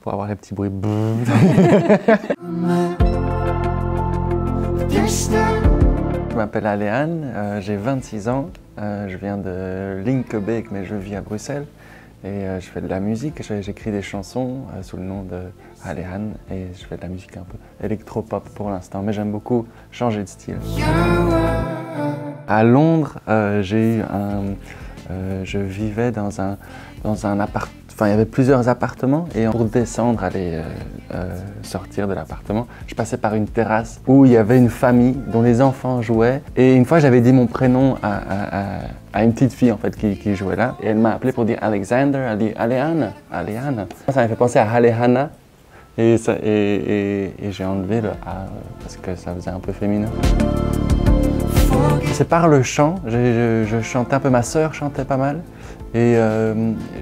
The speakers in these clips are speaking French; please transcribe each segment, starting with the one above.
Pour avoir les petits bruits. Je m'appelle Aléane, j'ai 26 ans, je viens de Linkebeek mais je vis à Bruxelles et je fais de la musique, j'écris des chansons sous le nom de Aléane et je fais de la musique un peu électropop pour l'instant, mais j'aime beaucoup changer de style. À Londres, je vivais dans un appartement. Enfin, il y avait plusieurs appartements et pour descendre, aller sortir de l'appartement, je passais par une terrasse où il y avait une famille dont les enfants jouaient. Et une fois, j'avais dit mon prénom à une petite fille en fait qui jouait là. Et elle m'a appelé pour dire Alexander, elle dit Aléane, Aléane. Ça m'a fait penser à Aléana et j'ai enlevé le A parce que ça faisait un peu féminin. C'est par le chant, je chantais un peu, ma sœur chantait pas mal. Et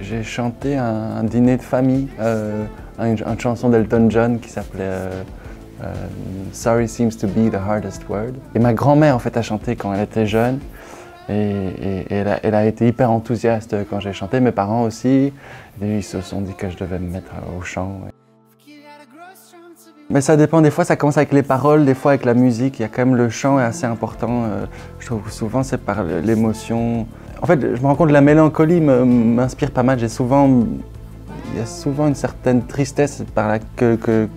j'ai chanté un dîner de famille, une chanson d'Elton John qui s'appelait Sorry seems to be the hardest word. Et ma grand-mère en fait a chanté quand elle était jeune et elle a été hyper enthousiaste quand j'ai chanté. Mes parents aussi, et ils se sont dit que je devais me mettre au chant. Ouais. Mais ça dépend, des fois ça commence avec les paroles, des fois avec la musique. Il y a quand même le chant est assez important. Je trouve souvent c'est par l'émotion. En fait, je me rends compte que la mélancolie m'inspire pas mal. Il y a souvent une certaine tristesse que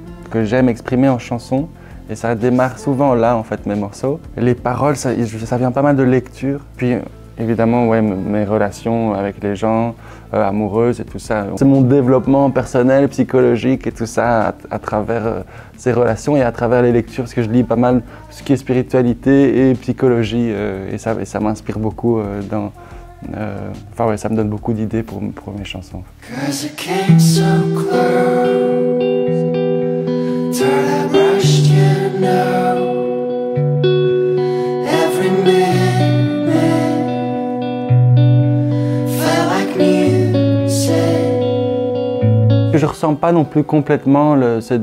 j'aime exprimer en chanson. Et ça démarre souvent là, en fait, mes morceaux. Les paroles, ça vient pas mal de lecture. Puis, évidemment, ouais, mes relations avec les gens, amoureuses et tout ça. C'est mon développement personnel, psychologique et tout ça à travers ces relations et à travers les lectures. Parce que je lis pas mal ce qui est spiritualité et psychologie. Et ça m'inspire beaucoup Enfin ouais, ça me donne beaucoup d'idées pour mes chansons. Je ressens pas non plus complètement ce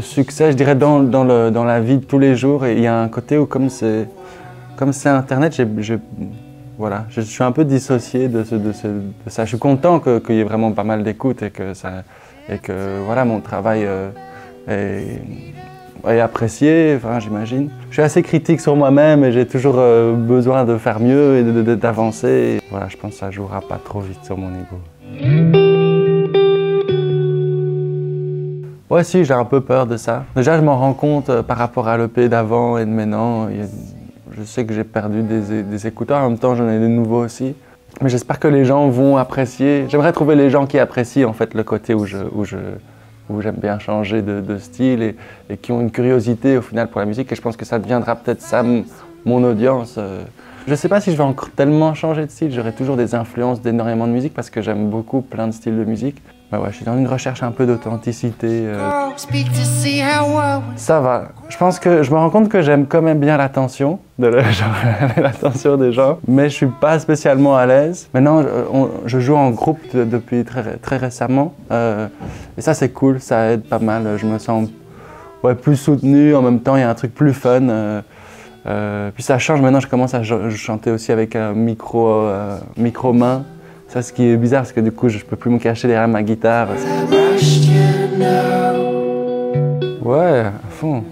succès, je dirais, dans la vie de tous les jours. Et il y a un côté où comme c'est Internet, voilà, je suis un peu dissocié de ça. Je suis content qu'il y ait vraiment pas mal d'écoute et que voilà, mon travail est apprécié, enfin, j'imagine. Je suis assez critique sur moi-même et j'ai toujours besoin de faire mieux et d'avancer. Voilà, je pense que ça jouera pas trop vite sur mon ego. Ouais, si, j'ai un peu peur de ça. Déjà, je m'en rends compte par rapport à l'EP d'avant et de maintenant. Je sais que j'ai perdu des écouteurs, en même temps j'en ai des nouveaux aussi. Mais j'espère que les gens vont apprécier. J'aimerais trouver les gens qui apprécient en fait le côté où j'aime bien changer de style et qui ont une curiosité au final pour la musique. Et je pense que ça deviendra peut-être ça mon audience. Je ne sais pas si je vais encore tellement changer de style. J'aurai toujours des influences d'énormément de musique parce que j'aime beaucoup plein de styles de musique. Ouais, je suis dans une recherche un peu d'authenticité. Ça va. Je pense que je me rends compte que j'aime quand même bien l'attention, l'attention des gens, mais je suis pas spécialement à l'aise. Maintenant, je joue en groupe depuis très récemment, et ça c'est cool, ça aide pas mal. Je me sens plus soutenu. En même temps, il y a un truc plus fun. Puis ça change. Maintenant, je commence à chanter aussi avec un micro-main. Ça, ce qui est bizarre, parce que du coup, je peux plus me cacher derrière ma guitare. Ouais, à fond.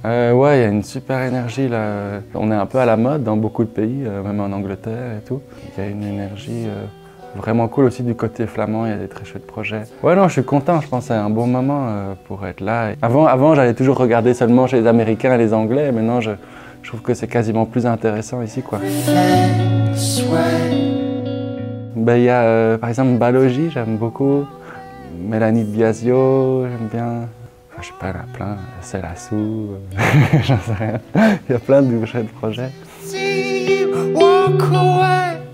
Ouais, il y a une super énergie là. On est un peu à la mode dans beaucoup de pays, même en Angleterre et tout. Il y a une énergie vraiment cool aussi du côté flamand, il y a des très chouettes projets. Ouais, non, je suis content, je pense que c'est un bon moment pour être là. Avant j'allais toujours regarder seulement chez les Américains et les Anglais, maintenant je trouve que c'est quasiment plus intéressant ici, quoi. Ben, il y a par exemple Balogi, j'aime beaucoup. Mélanie de Biasio, j'aime bien. Enfin, je sais pas, il y en a plein. C'est la Sou, j'en sais rien. Il y a plein de projets.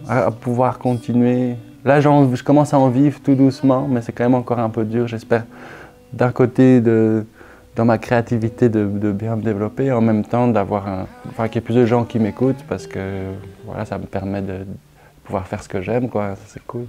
À pouvoir continuer. Là, je commence à en vivre tout doucement, mais c'est quand même encore un peu dur. J'espère d'un côté dans ma créativité de bien me développer et en même temps qu'il y ait plus de gens qui m'écoutent parce que voilà, ça me permet de pouvoir faire ce que j'aime, quoi. C'est cool.